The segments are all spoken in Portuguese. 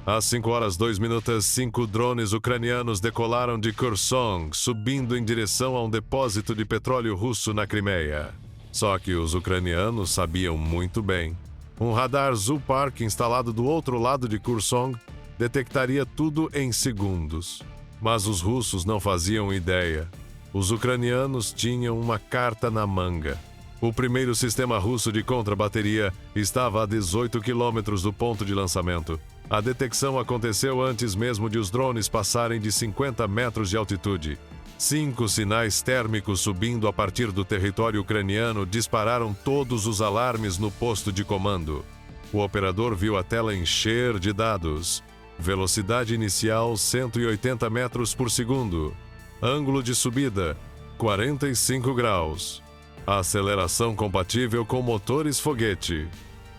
Às 5h02, 5 drones ucranianos decolaram de Kherson, subindo em direção a um depósito de petróleo russo na Crimeia. Só que os ucranianos sabiam muito bem. Um radar Zoopark instalado do outro lado de Kherson detectaria tudo em segundos. Mas os russos não faziam ideia. Os ucranianos tinham uma carta na manga. O primeiro sistema russo de contrabateria estava a 18 quilômetros do ponto de lançamento. A detecção aconteceu antes mesmo de os drones passarem de 50 metros de altitude. 5 sinais térmicos subindo a partir do território ucraniano dispararam todos os alarmes no posto de comando. O operador viu a tela encher de dados. Velocidade inicial 180 metros por segundo. Ângulo de subida 45 graus. Aceleração compatível com motores foguete.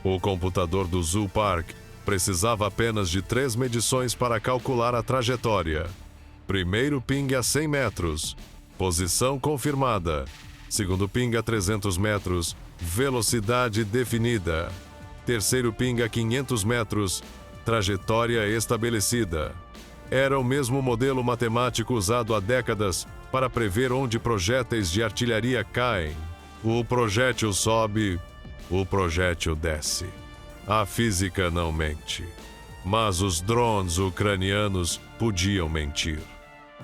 O computador do Zoopark precisava apenas de 3 medições para calcular a trajetória. Primeiro ping a 100 metros. Posição confirmada. Segundo ping a 300 metros. Velocidade definida. Terceiro ping a 500 metros. Trajetória estabelecida. Era o mesmo modelo matemático usado há décadas para prever onde projéteis de artilharia caem. O projétil sobe, o projétil desce. A física não mente. Mas os drones ucranianos podiam mentir.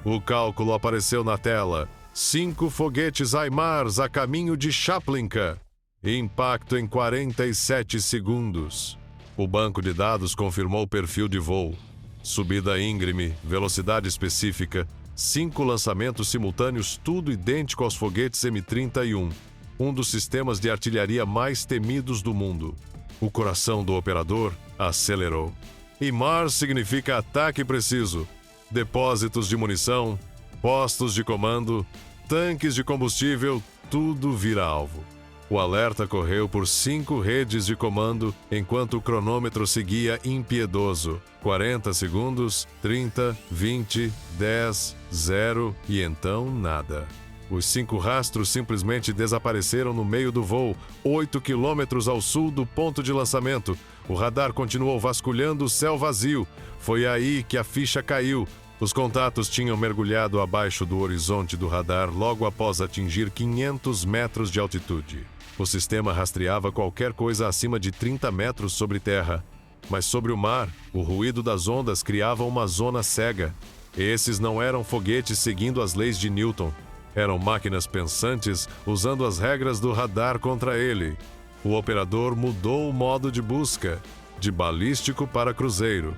O cálculo apareceu na tela. 5 foguetes HIMARS a caminho de Chaplinka. Impacto em 47 segundos. O banco de dados confirmou o perfil de voo. Subida íngreme, velocidade específica, 5 lançamentos simultâneos, tudo idêntico aos foguetes M-31, um dos sistemas de artilharia mais temidos do mundo. O coração do operador acelerou. HIMARS significa ataque preciso. Depósitos de munição, postos de comando, tanques de combustível, tudo vira alvo. O alerta correu por 5 redes de comando, enquanto o cronômetro seguia impiedoso. 40 segundos, 30, 20, 10, 0 e então nada. Os 5 rastros simplesmente desapareceram no meio do voo, 8 quilômetros ao sul do ponto de lançamento. O radar continuou vasculhando o céu vazio. Foi aí que a ficha caiu. Os contatos tinham mergulhado abaixo do horizonte do radar logo após atingir 500 metros de altitude. O sistema rastreava qualquer coisa acima de 30 metros sobre terra. Mas sobre o mar, o ruído das ondas criava uma zona cega. Esses não eram foguetes seguindo as leis de Newton. Eram máquinas pensantes usando as regras do radar contra ele. O operador mudou o modo de busca, de balístico para cruzeiro.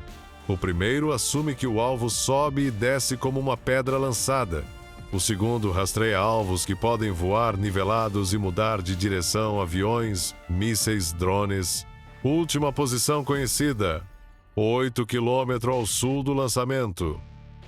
O primeiro assume que o alvo sobe e desce como uma pedra lançada. O segundo rastreia alvos que podem voar nivelados e mudar de direção: aviões, mísseis, drones. Última posição conhecida: 8 quilômetros ao sul do lançamento.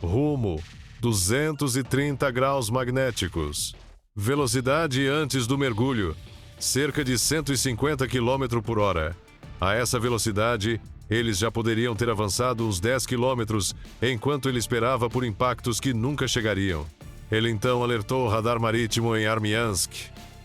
Rumo: 230 graus magnéticos. Velocidade antes do mergulho: cerca de 150 km por hora. A essa velocidade, eles já poderiam ter avançado uns 10 quilômetros, enquanto ele esperava por impactos que nunca chegariam. Ele então alertou o radar marítimo em Armiansk,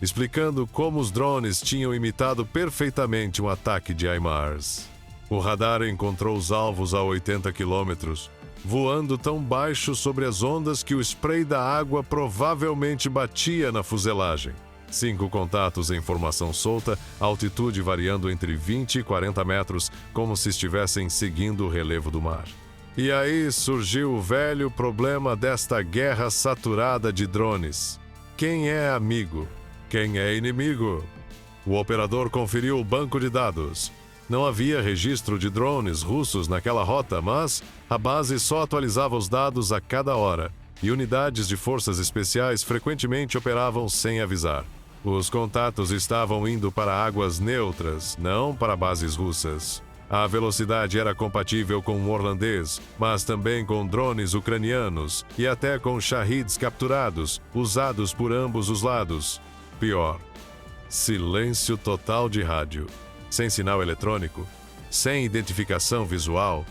explicando como os drones tinham imitado perfeitamente um ataque de HIMARS. O radar encontrou os alvos a 80 quilômetros, voando tão baixo sobre as ondas que o spray da água provavelmente batia na fuselagem. 5 contatos em formação solta, altitude variando entre 20 e 40 metros, como se estivessem seguindo o relevo do mar. E aí surgiu o velho problema desta guerra saturada de drones. Quem é amigo? Quem é inimigo? O operador conferiu o banco de dados. Não havia registro de drones russos naquela rota, mas a base só atualizava os dados a cada hora, e unidades de forças especiais frequentemente operavam sem avisar. Os contatos estavam indo para águas neutras, não para bases russas. A velocidade era compatível com o holandês, mas também com drones ucranianos e até com Shahids capturados, usados por ambos os lados. Pior: silêncio total de rádio. Sem sinal eletrônico, sem identificação visual,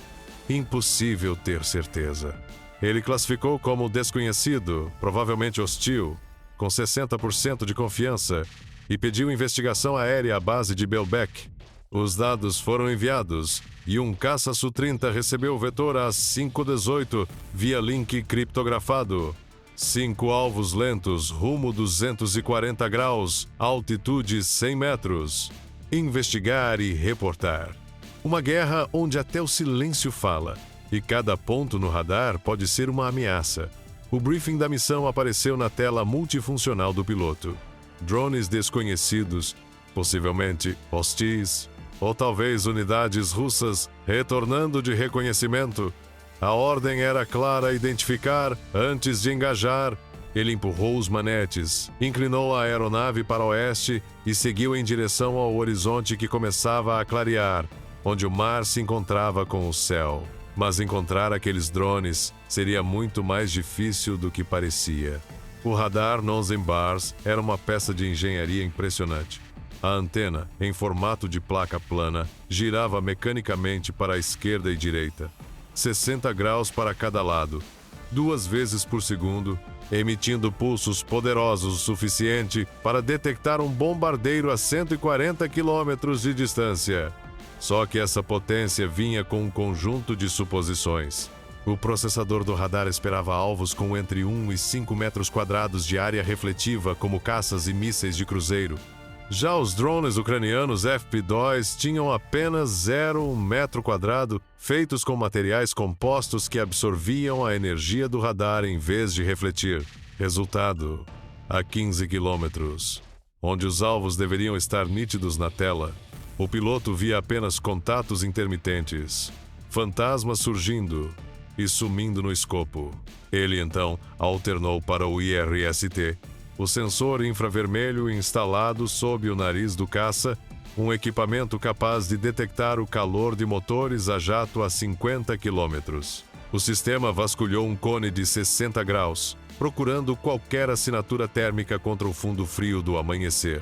impossível ter certeza. Ele classificou como desconhecido, provavelmente hostil, com 60% de confiança, e pediu investigação aérea à base de Belbek. Os dados foram enviados, e um caça Su-30 recebeu o vetor às 5h18 via link criptografado. 5 alvos lentos, rumo 240 graus, altitude 100 metros. Investigar e reportar. Uma guerra onde até o silêncio fala, e cada ponto no radar pode ser uma ameaça. O briefing da missão apareceu na tela multifuncional do piloto. Drones desconhecidos, possivelmente hostis, ou talvez unidades russas retornando de reconhecimento. A ordem era clara: identificar antes de engajar. Ele empurrou os manetes, inclinou a aeronave para o oeste e seguiu em direção ao horizonte que começava a clarear, onde o mar se encontrava com o céu. Mas encontrar aqueles drones seria muito mais difícil do que parecia. O radar Nonzen Bars era uma peça de engenharia impressionante. A antena, em formato de placa plana, girava mecanicamente para a esquerda e direita, 60 graus para cada lado, 2 vezes por segundo, emitindo pulsos poderosos o suficiente para detectar um bombardeiro a 140 quilômetros de distância. Só que essa potência vinha com um conjunto de suposições. O processador do radar esperava alvos com entre 1 e 5 metros quadrados de área refletiva, como caças e mísseis de cruzeiro. Já os drones ucranianos FP2 tinham apenas 0,1 metro quadrado, feitos com materiais compostos que absorviam a energia do radar em vez de refletir. Resultado: a 15 quilômetros, onde os alvos deveriam estar nítidos na tela, o piloto via apenas contatos intermitentes, fantasmas surgindo e sumindo no escopo. Ele então alternou para o IRST, o sensor infravermelho instalado sob o nariz do caça, um equipamento capaz de detectar o calor de motores a jato a 50 quilômetros. O sistema vasculhou um cone de 60 graus, procurando qualquer assinatura térmica contra o fundo frio do amanhecer.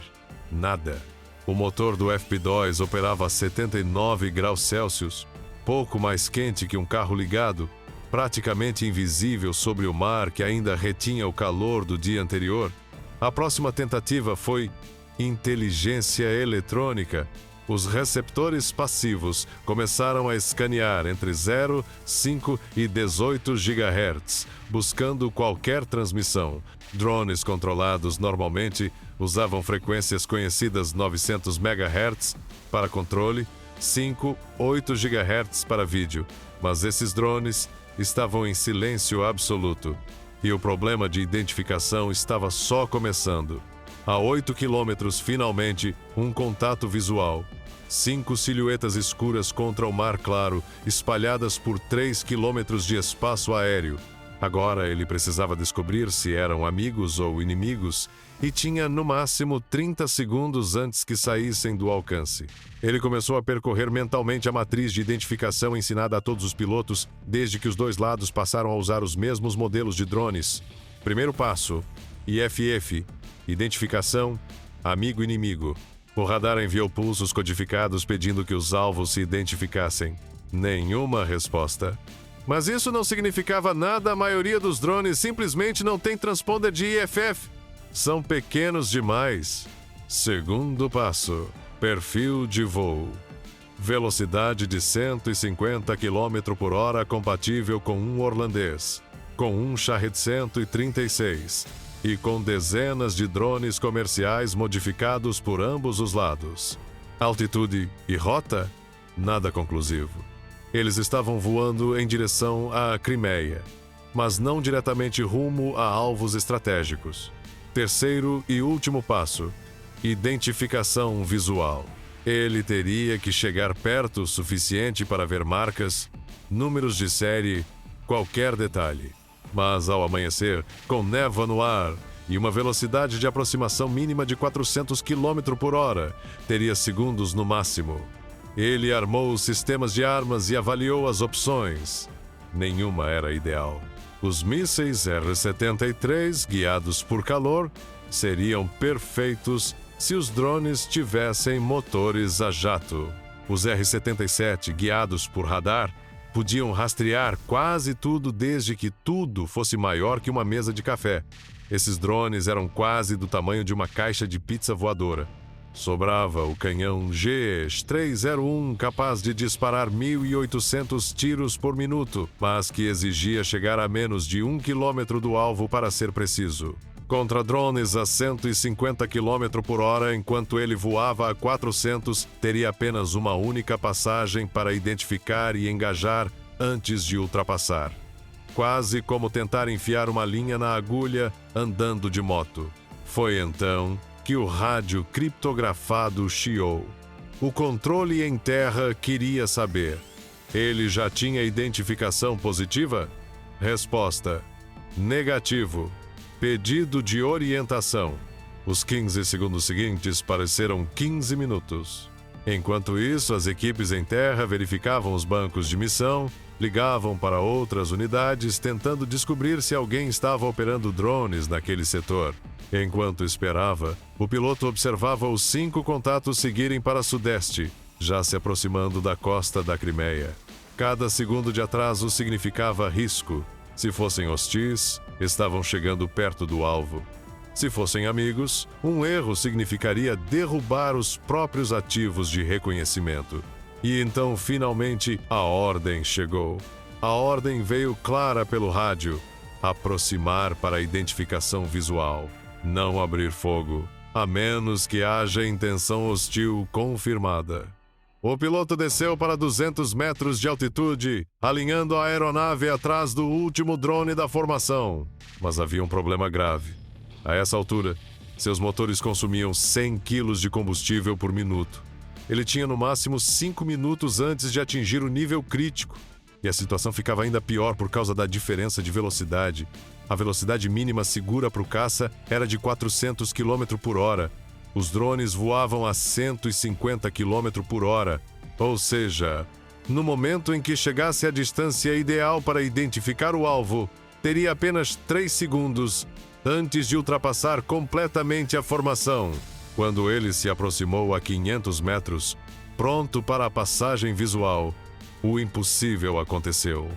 Nada. O motor do FP2 operava a 79 graus Celsius, pouco mais quente que um carro ligado, praticamente invisível sobre o mar que ainda retinha o calor do dia anterior. A próxima tentativa foi inteligência eletrônica. Os receptores passivos começaram a escanear entre 0, 5 e 18 GHz, buscando qualquer transmissão. Drones controlados normalmente usavam frequências conhecidas 900 MHz para controle, 5, 8 GHz para vídeo, mas esses drones estavam em silêncio absoluto. E o problema de identificação estava só começando. A 8 quilômetros, finalmente, um contato visual. 5 silhuetas escuras contra o mar claro, espalhadas por 3 quilômetros de espaço aéreo. Agora ele precisava descobrir se eram amigos ou inimigos, e tinha no máximo 30 segundos antes que saíssem do alcance. Ele começou a percorrer mentalmente a matriz de identificação ensinada a todos os pilotos desde que os dois lados passaram a usar os mesmos modelos de drones. Primeiro passo: IFF, identificação, amigo-inimigo. O radar enviou pulsos codificados pedindo que os alvos se identificassem. Nenhuma resposta. Mas isso não significava nada. A maioria dos drones simplesmente não tem transponder de IFF. São pequenos demais. Segundo passo: perfil de voo. Velocidade de 150 km por hora compatível com um holandês, com um Shahed 136 e com dezenas de drones comerciais modificados por ambos os lados. Altitude e rota? Nada conclusivo. Eles estavam voando em direção à Crimeia, mas não diretamente rumo a alvos estratégicos. Terceiro e último passo: identificação visual. Ele teria que chegar perto o suficiente para ver marcas, números de série, qualquer detalhe. Mas ao amanhecer, com névoa no ar e uma velocidade de aproximação mínima de 400 km por hora, teria segundos no máximo. Ele armou os sistemas de armas e avaliou as opções. Nenhuma era ideal. Os mísseis R-73, guiados por calor, seriam perfeitos se os drones tivessem motores a jato. Os R-77, guiados por radar, podiam rastrear quase tudo desde que tudo fosse maior que uma mesa de café. Esses drones eram quase do tamanho de uma caixa de pizza voadora. Sobrava o canhão GE-301 capaz de disparar 1.800 tiros por minuto, mas que exigia chegar a menos de 1 quilômetro do alvo para ser preciso. Contra drones a 150 km por hora, enquanto ele voava a 400, teria apenas uma única passagem para identificar e engajar antes de ultrapassar. Quase como tentar enfiar uma linha na agulha andando de moto. Foi então que o rádio criptografado chiou. O controle em terra queria saber: ele já tinha identificação positiva? Resposta: negativo. Pedido de orientação. Os 15 segundos seguintes pareceram 15 minutos. Enquanto isso, as equipes em terra verificavam os bancos de missão, ligavam para outras unidades tentando descobrir se alguém estava operando drones naquele setor. Enquanto esperava, o piloto observava os 5 contatos seguirem para sudeste, já se aproximando da costa da Crimeia. Cada segundo de atraso significava risco. Se fossem hostis, estavam chegando perto do alvo. Se fossem amigos, um erro significaria derrubar os próprios ativos de reconhecimento. E então, finalmente, a ordem chegou. A ordem veio clara pelo rádio: aproximar para a identificação visual. Não abrir fogo, a menos que haja intenção hostil confirmada. O piloto desceu para 200 metros de altitude, alinhando a aeronave atrás do último drone da formação. Mas havia um problema grave. A essa altura, seus motores consumiam 100 quilos de combustível por minuto. Ele tinha no máximo 5 minutos antes de atingir o nível crítico. E a situação ficava ainda pior por causa da diferença de velocidade. A velocidade mínima segura para o caça era de 400 km por hora. Os drones voavam a 150 km por hora, ou seja, no momento em que chegasse à distância ideal para identificar o alvo, teria apenas 3 segundos antes de ultrapassar completamente a formação. Quando ele se aproximou a 500 metros, pronto para a passagem visual, o impossível aconteceu.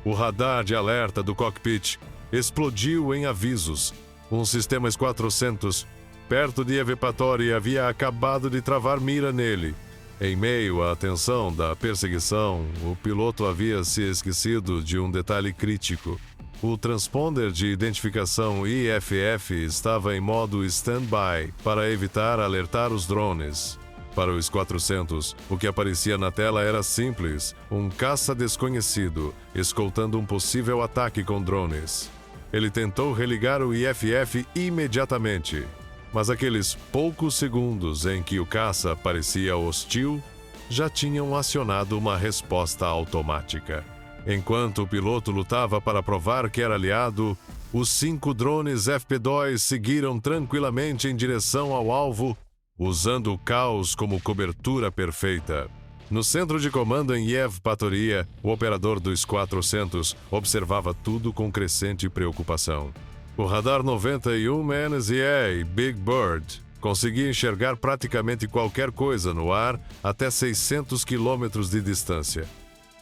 O radar de alerta do cockpit explodiu em avisos. Um sistema S-400 perto de Evpatory havia acabado de travar mira nele. Em meio à tensão da perseguição, o piloto havia se esquecido de um detalhe crítico. O transponder de identificação IFF estava em modo stand-by para evitar alertar os drones. Para o S-400, o que aparecia na tela era simples: um caça desconhecido escoltando um possível ataque com drones. Ele tentou religar o IFF imediatamente. Mas aqueles poucos segundos em que o caça parecia hostil já tinham acionado uma resposta automática. Enquanto o piloto lutava para provar que era aliado, os 5 drones FP2 seguiram tranquilamente em direção ao alvo, usando o caos como cobertura perfeita. No centro de comando em Evpatoria, o operador do S-400 observava tudo com crescente preocupação. O radar 91 NZA Big Bird conseguia enxergar praticamente qualquer coisa no ar até 600 quilômetros de distância.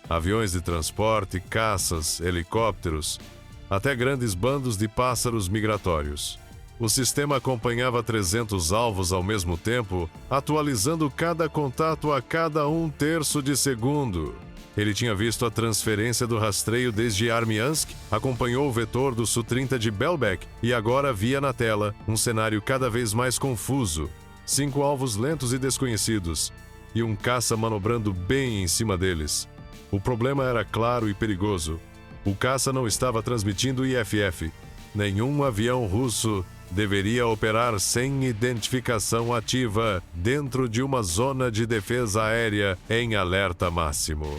Aviões de transporte, caças, helicópteros, até grandes bandos de pássaros migratórios. O sistema acompanhava 300 alvos ao mesmo tempo, atualizando cada contato a cada 1/3 de segundo. Ele tinha visto a transferência do rastreio desde Armyansk, acompanhou o vetor do Su-30 de Belbek e agora via na tela um cenário cada vez mais confuso. 5 alvos lentos e desconhecidos, e um caça manobrando bem em cima deles. O problema era claro e perigoso. O caça não estava transmitindo IFF. Nenhum avião russo deveria operar sem identificação ativa dentro de uma zona de defesa aérea em alerta máximo.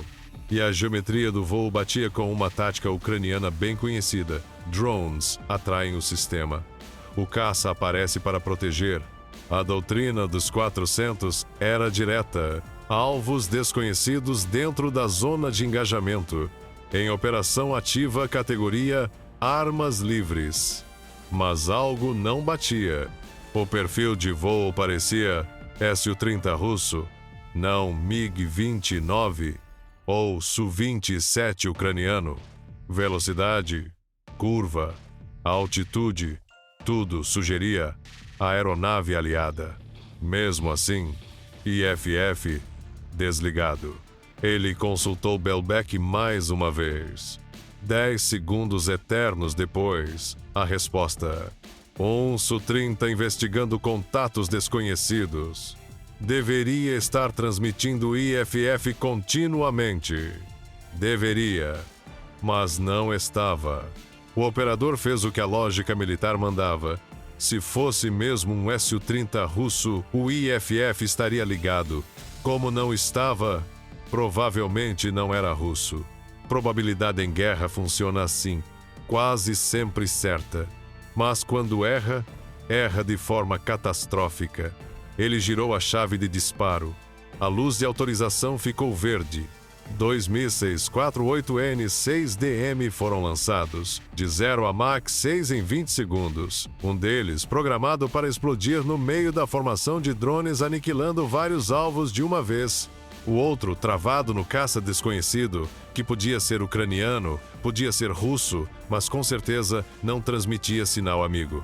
E a geometria do voo batia com uma tática ucraniana bem conhecida. Drones atraem o sistema. O caça aparece para proteger. A doutrina dos 400 era direta. Alvos desconhecidos dentro da zona de engajamento. Em operação ativa, categoria Armas Livres. Mas algo não batia. O perfil de voo parecia Su-30 russo, não MiG-29 ou Su-27 ucraniano. Velocidade, curva, altitude, tudo sugeria aeronave aliada. Mesmo assim, IFF desligado. Ele consultou Belbek mais uma vez. 10 segundos eternos depois, a resposta: Su-30 investigando contatos desconhecidos. Deveria estar transmitindo IFF continuamente. Deveria, mas não estava. O operador fez o que a lógica militar mandava. Se fosse mesmo um Su-30 russo, o IFF estaria ligado. Como não estava, provavelmente não era russo. Probabilidade em guerra funciona assim, quase sempre certa. Mas quando erra, erra de forma catastrófica. Ele girou a chave de disparo. A luz de autorização ficou verde. 2 mísseis 48N-6DM foram lançados, de 0 a Mach 6 em 20 segundos. Um deles programado para explodir no meio da formação de drones, aniquilando vários alvos de uma vez. O outro travado no caça desconhecido, que podia ser ucraniano, podia ser russo, mas com certeza não transmitia sinal amigo.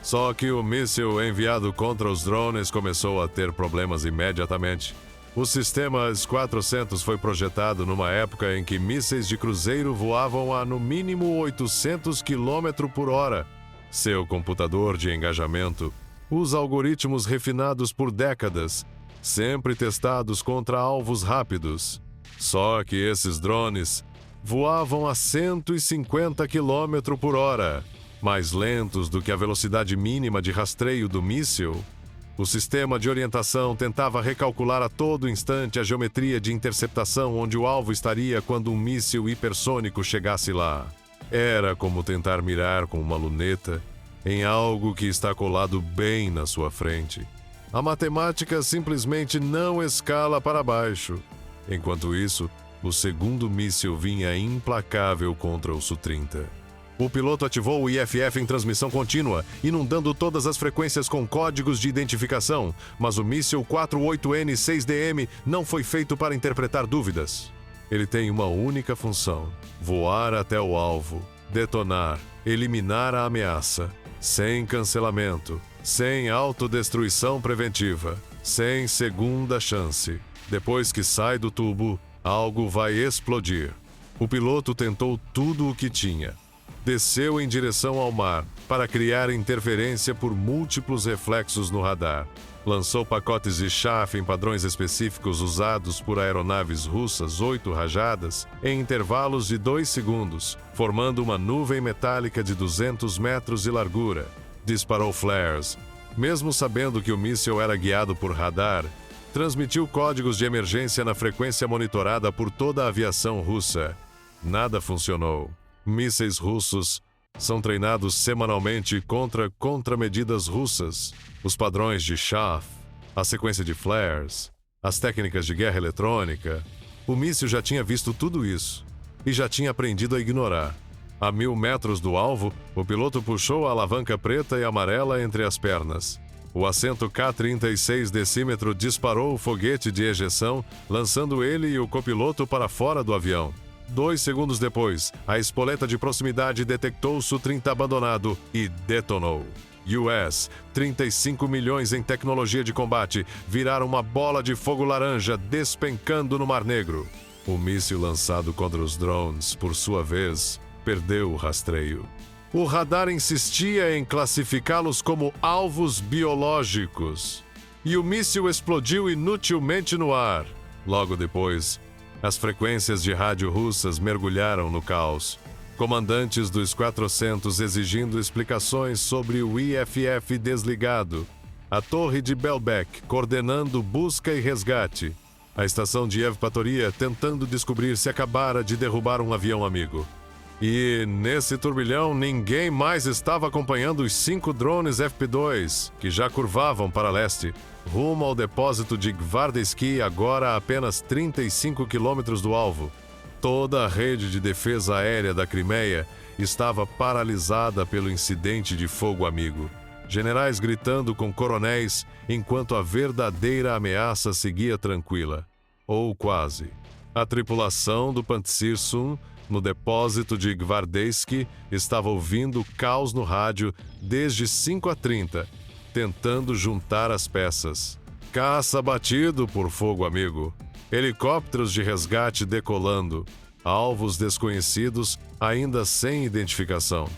Só que o míssil enviado contra os drones começou a ter problemas imediatamente. O sistema S-400 foi projetado numa época em que mísseis de cruzeiro voavam a no mínimo 800 km por hora. Seu computador de engajamento usa algoritmos refinados por décadas, sempre testados contra alvos rápidos. Só que esses drones voavam a 150 km por hora, mais lentos do que a velocidade mínima de rastreio do míssil. O sistema de orientação tentava recalcular a todo instante a geometria de interceptação onde o alvo estaria quando um míssil hipersônico chegasse lá. Era como tentar mirar com uma luneta em algo que está colado bem na sua frente. A matemática simplesmente não escala para baixo. Enquanto isso, o segundo míssil vinha implacável contra o Su-30. O piloto ativou o IFF em transmissão contínua, inundando todas as frequências com códigos de identificação, mas o míssil 48N-6DM não foi feito para interpretar dúvidas. Ele tem uma única função: voar até o alvo, detonar, eliminar a ameaça, sem cancelamento, sem autodestruição preventiva, sem segunda chance. Depois que sai do tubo, algo vai explodir. O piloto tentou tudo o que tinha. Desceu em direção ao mar para criar interferência por múltiplos reflexos no radar. Lançou pacotes de chaff em padrões específicos usados por aeronaves russas 8 rajadas em intervalos de 2 segundos, formando uma nuvem metálica de 200 metros de largura. Disparou flares. Mesmo sabendo que o míssil era guiado por radar, transmitiu códigos de emergência na frequência monitorada por toda a aviação russa. Nada funcionou. Mísseis russos são treinados semanalmente contra contramedidas russas, os padrões de chaff, a sequência de flares, as técnicas de guerra eletrônica. O míssil já tinha visto tudo isso e já tinha aprendido a ignorar. A 1000 metros do alvo, o piloto puxou a alavanca preta e amarela entre as pernas. O assento K-36 decímetro disparou o foguete de ejeção, lançando ele e o copiloto para fora do avião. 2 segundos depois, a espoleta de proximidade detectou o Su-30 abandonado e detonou. US, 35 milhões em tecnologia de combate, viraram uma bola de fogo laranja despencando no Mar Negro. O míssil lançado contra os drones, por sua vez, perdeu o rastreio. O radar insistia em classificá-los como alvos biológicos. E o míssil explodiu inutilmente no ar. Logo depois, as frequências de rádio russas mergulharam no caos. Comandantes dos 400 exigindo explicações sobre o IFF desligado. A torre de Belbek coordenando busca e resgate. A estação de Evpatoria tentando descobrir se acabara de derrubar um avião amigo. E, nesse turbilhão, ninguém mais estava acompanhando os 5 drones FP2, que já curvavam para leste, rumo ao depósito de Gvardeysky, agora a apenas 35 quilômetros do alvo. Toda a rede de defesa aérea da Crimeia estava paralisada pelo incidente de fogo amigo. Generais gritando com coronéis, enquanto a verdadeira ameaça seguia tranquila. Ou quase. A tripulação do Pantsir-Sun, no depósito de Gvardeysky, estava ouvindo caos no rádio desde 5h30, tentando juntar as peças. Caça abatido por fogo amigo. Helicópteros de resgate decolando. Alvos desconhecidos ainda sem identificação.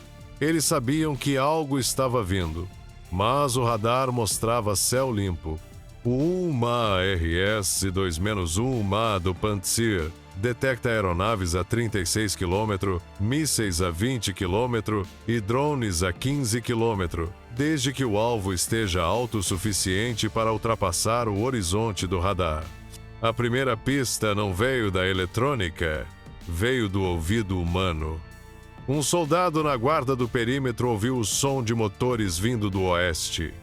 Eles sabiam que algo estava vindo, mas o radar mostrava céu limpo. O 1MA RS-2-1MA do Pantsir detecta aeronaves a 36 km, mísseis a 20 km e drones a 15 km, desde que o alvo esteja alto o suficiente para ultrapassar o horizonte do radar. A primeira pista não veio da eletrônica, veio do ouvido humano. Um soldado na guarda do perímetro ouviu o som de motores vindo do oeste.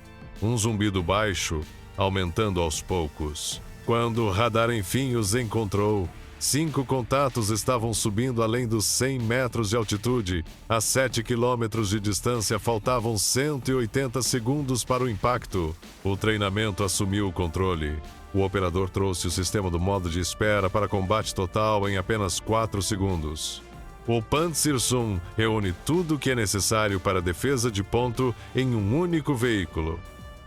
Um zumbido baixo, aumentando aos poucos. Quando o radar enfim os encontrou, 5 contatos estavam subindo além dos 100 metros de altitude. A 7 quilômetros de distância faltavam 180 segundos para o impacto. O treinamento assumiu o controle. O operador trouxe o sistema do modo de espera para combate total em apenas 4 segundos. O Pantsir-Sun reúne tudo o que é necessário para a defesa de ponto em um único veículo.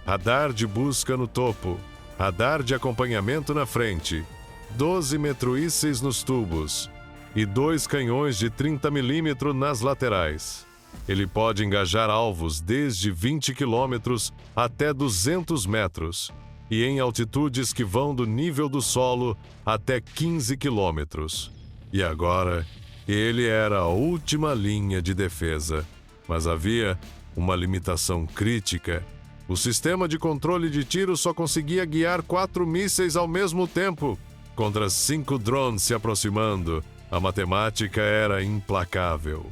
Radar de busca no topo, radar de acompanhamento na frente, 12 metroísseis nos tubos e 2 canhões de 30 mm nas laterais. Ele pode engajar alvos desde 20 km até 200 metros e em altitudes que vão do nível do solo até 15 km. E agora, ele era a última linha de defesa. Mas havia uma limitação crítica. O sistema de controle de tiro só conseguia guiar 4 mísseis ao mesmo tempo. Contra 5 drones se aproximando, a matemática era implacável.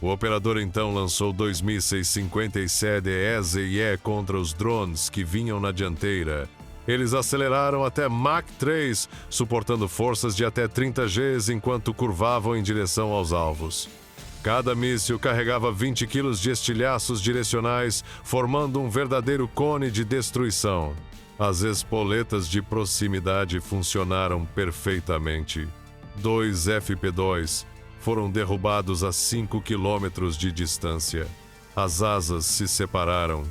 O operador então lançou 2 mísseis 57 EZE contra os drones que vinham na dianteira. Eles aceleraram até Mach 3, suportando forças de até 30 Gs enquanto curvavam em direção aos alvos. Cada míssil carregava 20 kg de estilhaços direcionais, formando um verdadeiro cone de destruição. As espoletas de proximidade funcionaram perfeitamente. 2 FP-2 foram derrubados a 5 km de distância. As asas se separaram,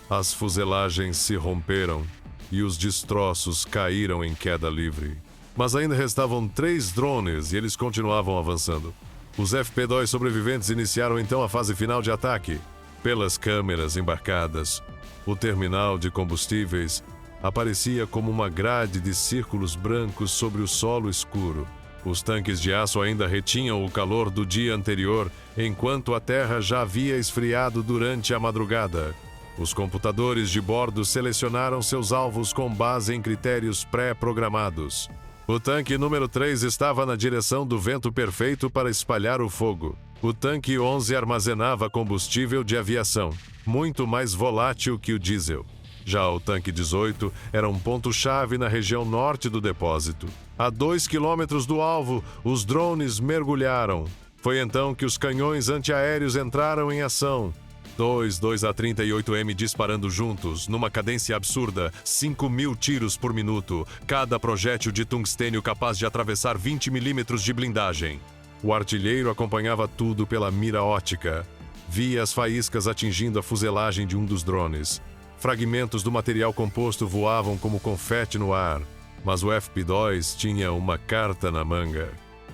as fuselagens se romperam e os destroços caíram em queda livre. Mas ainda restavam 3 drones e eles continuavam avançando. Os FP-2 sobreviventes iniciaram então a fase final de ataque. Pelas câmeras embarcadas, o terminal de combustíveis aparecia como uma grade de círculos brancos sobre o solo escuro. Os tanques de aço ainda retinham o calor do dia anterior, enquanto a terra já havia esfriado durante a madrugada. Os computadores de bordo selecionaram seus alvos com base em critérios pré-programados. O tanque número 3 estava na direção do vento perfeito para espalhar o fogo. O tanque 11 armazenava combustível de aviação, muito mais volátil que o diesel. Já o tanque 18 era um ponto-chave na região norte do depósito. A 2 quilômetros do alvo, os drones mergulharam. Foi então que os canhões antiaéreos entraram em ação. 2 A-38M disparando juntos, numa cadência absurda, 5.000 tiros por minuto, cada projétil de tungstênio capaz de atravessar 20 milímetros de blindagem. O artilheiro acompanhava tudo pela mira ótica. Via as faíscas atingindo a fuselagem de um dos drones. Fragmentos do material composto voavam como confete no ar, mas o FP-2 tinha uma carta na manga.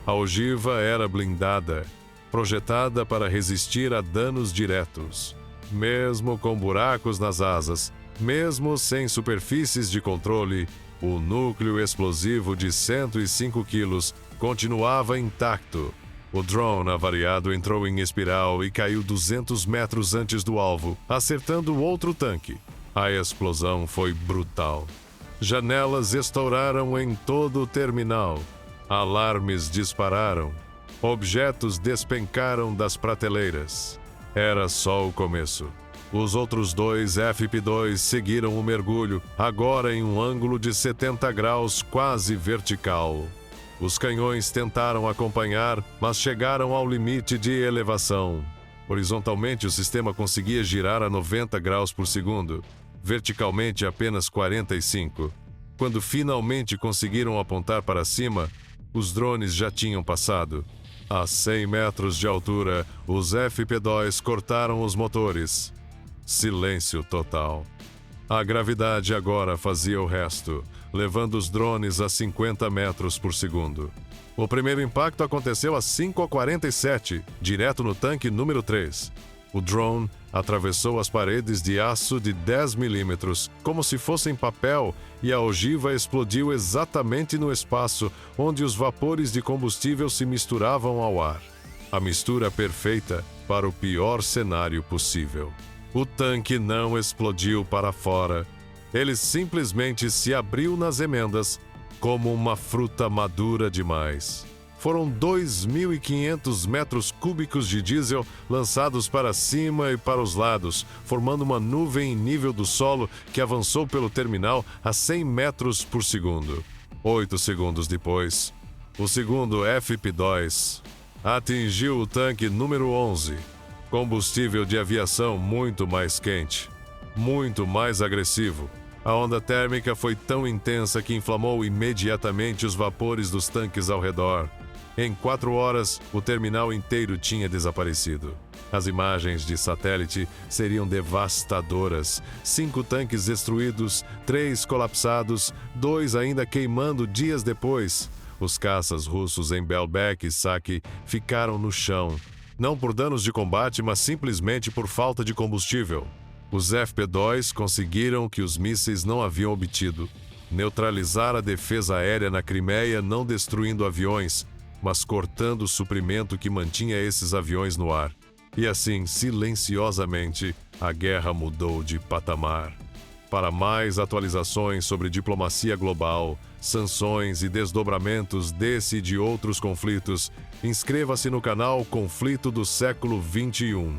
A ogiva era blindada, projetada para resistir a danos diretos. Mesmo com buracos nas asas, mesmo sem superfícies de controle, o núcleo explosivo de 105 quilos continuava intacto. O drone avariado entrou em espiral e caiu 200 metros antes do alvo, acertando outro tanque. A explosão foi brutal. Janelas estouraram em todo o terminal. Alarmes dispararam. Objetos despencaram das prateleiras. Era só o começo. Os outros 2 FP-2 seguiram o mergulho, agora em um ângulo de 70 graus quase vertical. Os canhões tentaram acompanhar, mas chegaram ao limite de elevação. Horizontalmente, o sistema conseguia girar a 90 graus por segundo. Verticalmente, apenas 45. Quando finalmente conseguiram apontar para cima, os drones já tinham passado. A 100 metros de altura, os FP-2 cortaram os motores. Silêncio total. A gravidade agora fazia o resto, levando os drones a 50 metros por segundo. O primeiro impacto aconteceu às 5h47, direto no tanque número 3. O drone atravessou as paredes de aço de 10 milímetros, como se fossem papel, e a ogiva explodiu exatamente no espaço onde os vapores de combustível se misturavam ao ar. A mistura perfeita para o pior cenário possível. O tanque não explodiu para fora. Ele simplesmente se abriu nas emendas como uma fruta madura demais. Foram 2.500 metros cúbicos de diesel lançados para cima e para os lados, formando uma nuvem em nível do solo que avançou pelo terminal a 100 metros por segundo. 8 segundos depois, o segundo FP2 atingiu o tanque número 11. Combustível de aviação muito mais quente, muito mais agressivo. A onda térmica foi tão intensa que inflamou imediatamente os vapores dos tanques ao redor. Em 4 horas, o terminal inteiro tinha desaparecido. As imagens de satélite seriam devastadoras. 5 tanques destruídos, 3 colapsados, 2 ainda queimando dias depois. Os caças russos em Belbek e Saki ficaram no chão. Não por danos de combate, mas simplesmente por falta de combustível. Os FP2 conseguiram o que os mísseis não haviam obtido: neutralizar a defesa aérea na Crimeia, não destruindo aviões, mas cortando o suprimento que mantinha esses aviões no ar. E assim, silenciosamente, a guerra mudou de patamar. Para mais atualizações sobre diplomacia global, sanções e desdobramentos desse e de outros conflitos, inscreva-se no canal Conflito do Século XXI.